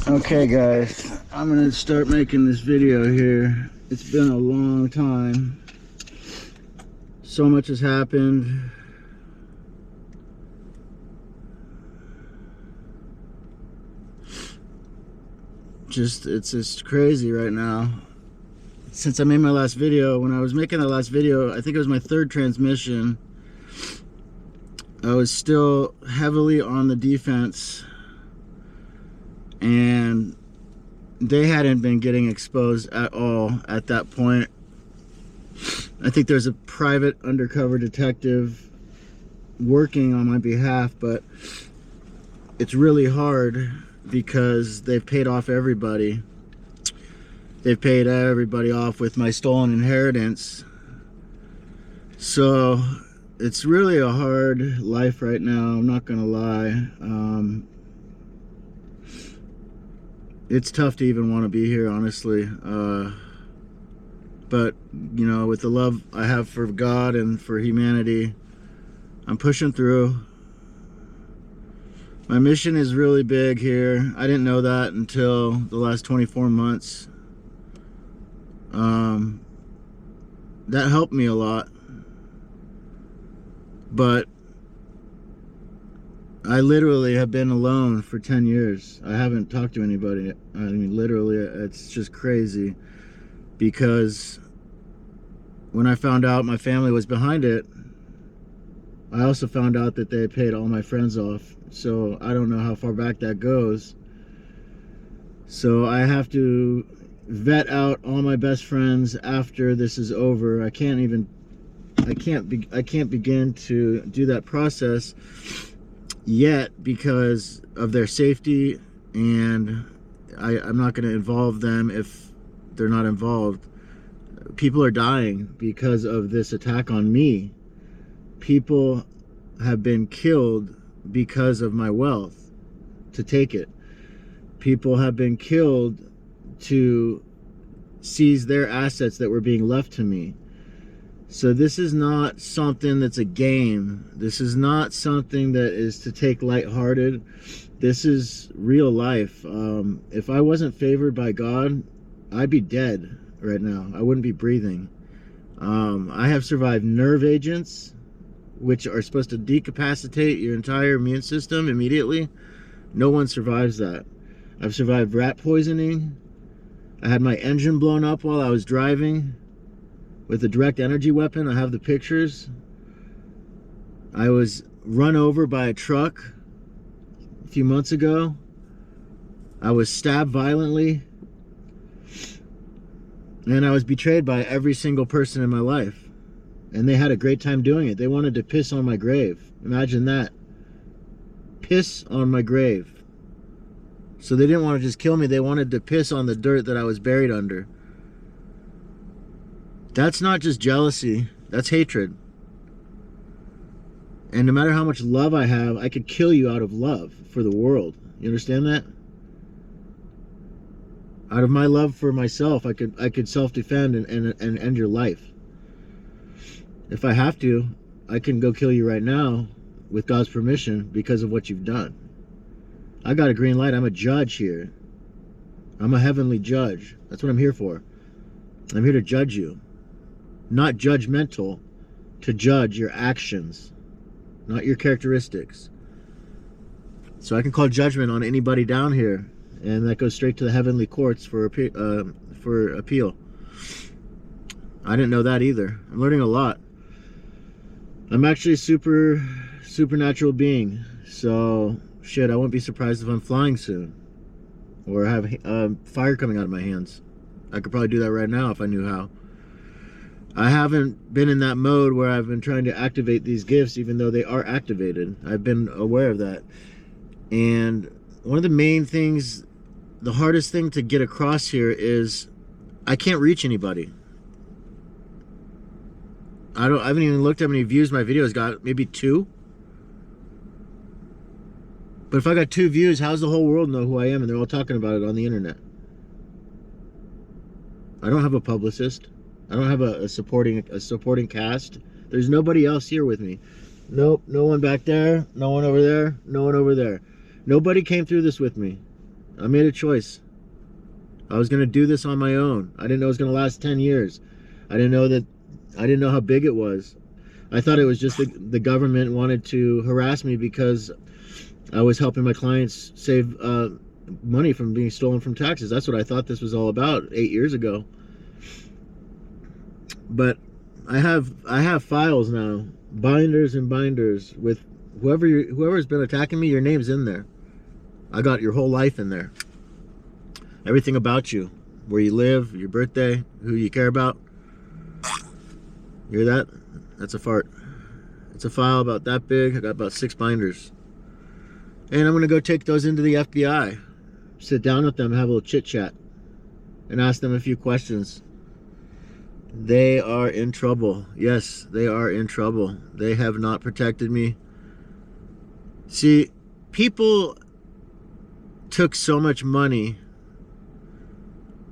Okay guys, I'm gonna start making this video here. It's been a long time. So much has happened. It's just crazy right now. Since I made my last video, when I was making that last video, I think it was my third transmission, I was still heavily on the defense, and they hadn't been getting exposed at all at that point. I think there's a private undercover detective working on my behalf, but it's really hard because they've paid off everybody. They've paid everybody off with my stolen inheritance. So it's really a hard life right now, I'm not gonna lie. It's tough to even want to be here, honestly. But, you know, with the love I have for God and for humanity, I'm pushing through. My mission is really big here. I didn't know that until the last 24 months. That helped me a lot. But I literally have been alone for 10 years. I haven't talked to anybody. I mean, literally, it's just crazy. Because when I found out my family was behind it, I also found out that they paid all my friends off. So I don't know how far back that goes. So I have to vet out all my best friends after this is over. I can't begin to do that process yet because of their safety, and I'm not going to involve them if they're not involved. People are dying because of this attack on me. People have been killed because of my wealth to take it. People have been killed to seize their assets that were being left to me. So this is not something that's a game. This is not something that is to take lighthearted. This is real life. If I wasn't favored by God, I'd be dead right now. I wouldn't be breathing. I have survived nerve agents, which are supposed to decapacitate your entire immune system immediately. No one survives that. I've survived rat poisoning. I had my engine blown up while I was driving with a direct energy weapon. I have the pictures. I was run over by a truck a few months ago. I was stabbed violently. And I was betrayed by every single person in my life. And they had a great time doing it. They wanted to piss on my grave. Imagine that. Piss on my grave. So they didn't want to just kill me. They wanted to piss on the dirt that I was buried under. That's not just jealousy. That's hatred. And no matter how much love I have, I could kill you out of love for the world. You understand that? Out of my love for myself, I could self-defend and end your life. If I have to, I can go kill you right now with God's permission because of what you've done. I got a green light. I'm a judge here. I'm a heavenly judge. That's what I'm here for. I'm here to judge you. Not judgmental, to judge your actions, not your characteristics. So I can call judgment on anybody down here, and that goes straight to the heavenly courts for appeal. I didn't know that either. I'm learning a lot. I'm actually a supernatural being, so shit, I won't be surprised if I'm flying soon or have fire coming out of my hands. I could probably do that right now if I knew how. I haven't been in that mode where I've been trying to activate these gifts, even though they are activated. I've been aware of that. And one of the main things, the hardest thing to get across here is I can't reach anybody. I haven't even looked at how many views my videos got. Maybe 2. But if I got 2 views, how's the whole world know who I am and they're all talking about it on the internet? I don't have a publicist. I don't have a supporting cast There's nobody else here with me. Nope, no one back there, no one over there, no one over there. Nobody came through this with me. I made a choice. I was going to do this on my own. I didn't know it was going to last 10 years. I didn't know how big it was. I thought it was just the government wanted to harass me because I was helping my clients save money from being stolen from taxes. That's what I thought this was all about 8 years ago. But I have files now, binders and binders with whoever's been attacking me. Your name's in there. I got your whole life in there. Everything about you, where you live, your birthday, who you care about. You hear that? That's a fart. It's a file about that big. I got about 6 binders. And I'm going to go take those into the FBI. Sit down with them, have a little chit chat, and ask them a few questions. They are in trouble. Yes, they are in trouble. They have not protected me. See, people took so much money.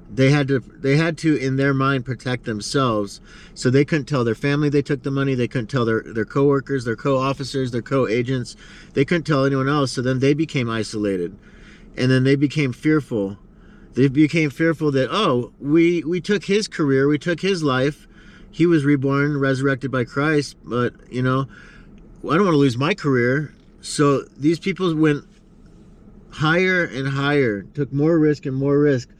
They had to in their mind protect themselves, so they couldn't tell their family they took the money. They couldn't tell their co-workers, their co-officers, their co-agents. They couldn't tell anyone else, so then they became isolated, and then they became fearful. They became fearful that, oh, we took his career, we took his life. He was reborn, resurrected by Christ, but, you know, I don't want to lose my career. So these people went higher and higher, took more risk and more risk.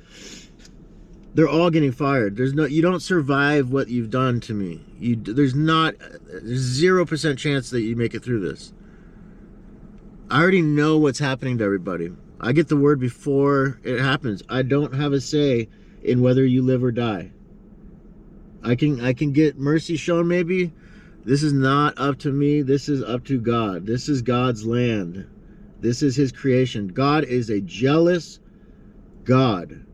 They're all getting fired. You don't survive what you've done to me. There's 0% chance that you make it through this. I already know what's happening to everybody. I get the word before it happens. I don't have a say in whether you live or die. I can get mercy shown maybe. This is not up to me. This is up to God. This is God's land. This is his creation. God is a jealous God.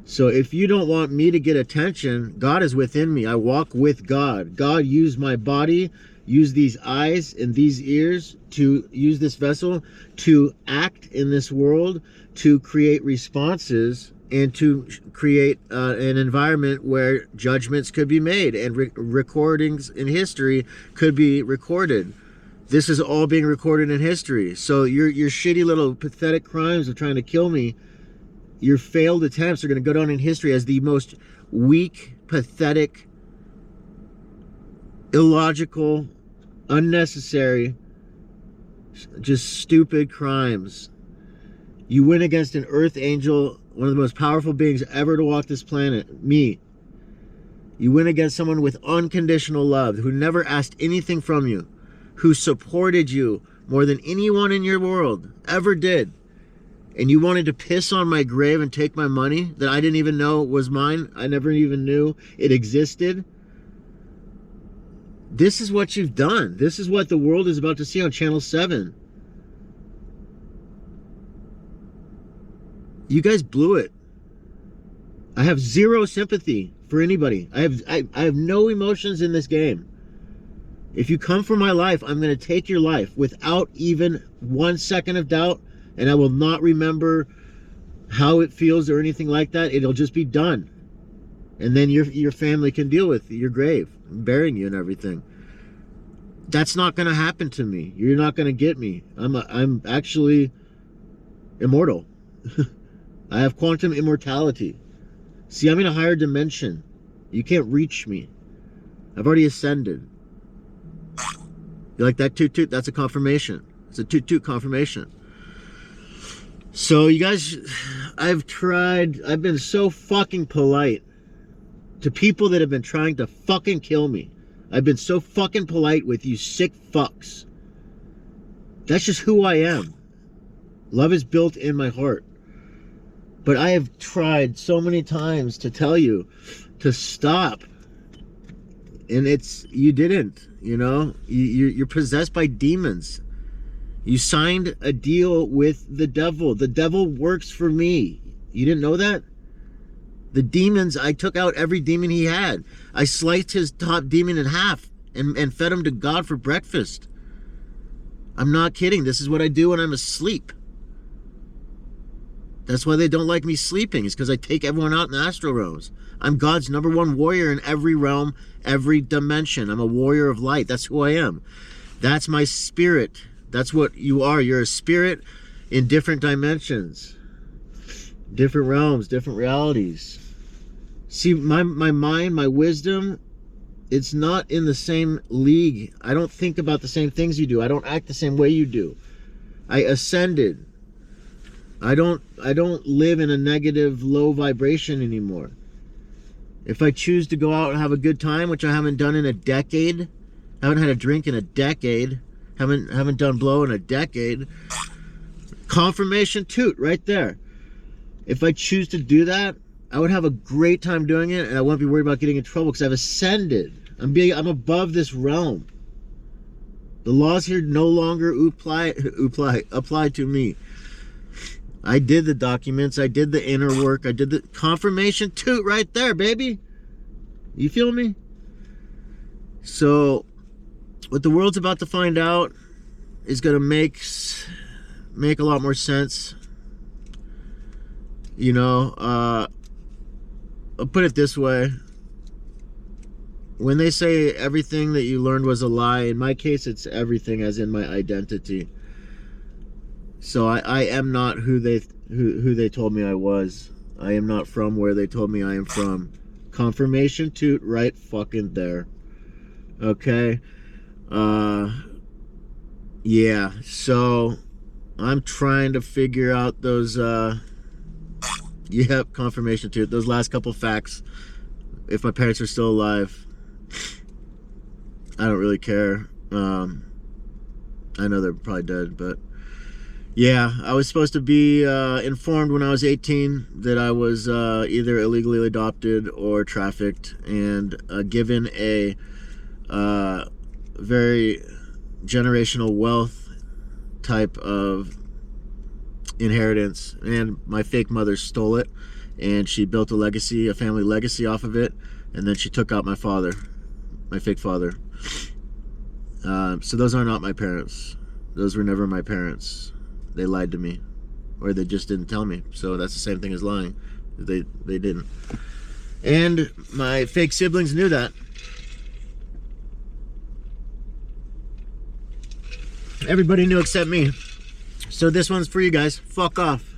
So if you don't want me to get attention, God is within me. I walk with God. God used my body, used these eyes and these ears, to use this vessel to act in this world, to create responses, and to create an environment where judgments could be made and recordings in history could be recorded. This is all being recorded in history. So your shitty little pathetic crimes of trying to kill me, your failed attempts are going to go down in history as the most weak, pathetic, illogical, unnecessary, just stupid crimes. You went against an earth angel, one of the most powerful beings ever to walk this planet, me. You went against someone with unconditional love, who never asked anything from you, who supported you more than anyone in your world ever did. And you wanted to piss on my grave and take my money that I didn't even know was mine. I never even knew it existed. This is what you've done. This is what the world is about to see on Channel 7. You guys blew it. I have zero sympathy for anybody. I have no emotions in this game. If you come for my life, I'm going to take your life without even 1 second of doubt. And I will not remember how it feels or anything like that. It'll just be done. And then your family can deal with your grave, burying you and everything. That's not going to happen to me. You're not going to get me. I'm actually immortal. I have quantum immortality. See, I'm in a higher dimension. You can't reach me. I've already ascended. You like that toot toot? That's a confirmation. It's a toot toot confirmation. So you guys, I've been so fucking polite to people that have been trying to fucking kill me. I've been so fucking polite with you sick fucks. That's just who I am. Love is built in my heart. But I have tried so many times to tell you to stop. And you didn't, you know? You're possessed by demons. You signed a deal with the devil. The devil works for me. You didn't know that? The demons, I took out every demon he had. I sliced his top demon in half and fed him to God for breakfast. I'm not kidding. This is what I do when I'm asleep. That's why they don't like me sleeping. It's because I take everyone out in the astral realms. I'm God's #1 warrior in every realm, every dimension. I'm a warrior of light. That's who I am. That's my spirit. That's what you are. You're a spirit in different dimensions, different realms, different realities. See, my mind, my wisdom, it's not in the same league. I don't think about the same things you do. I don't act the same way you do. I ascended. I don't live in a negative, low vibration anymore. If I choose to go out and have a good time, which I haven't done in a decade, haven't had a drink in a decade, haven't done blow in a decade, confirmation toot right there. If I choose to do that, I would have a great time doing it, and I won't be worried about getting in trouble because I've ascended. I'm above this realm. The laws here no longer apply to me. I did the documents, I did the inner work, I did the confirmation toot right there, baby. You feel me? So what the world's about to find out is gonna make a lot more sense. You know, I'll put it this way. When they say everything that you learned was a lie, in my case, it's everything as in my identity. So I am not who they told me I was. I am not from where they told me I am from. Confirmation toot right fucking there. Okay? Yeah, so I'm trying to figure out those, yep, confirmation toot, those last couple facts. If my parents are still alive, I don't really care. I know they're probably dead, but yeah, I was supposed to be informed when I was 18 that I was either illegally adopted or trafficked, and given a very generational wealth type of inheritance, and my fake mother stole it, and she built a family legacy off of it, and then she took out my father, my fake father. So those are not my parents. Those were never my parents. They lied to me, or they just didn't tell me. So that's the same thing as lying. They didn't. And my fake siblings knew that. Everybody knew except me. So this one's for you guys. Fuck off.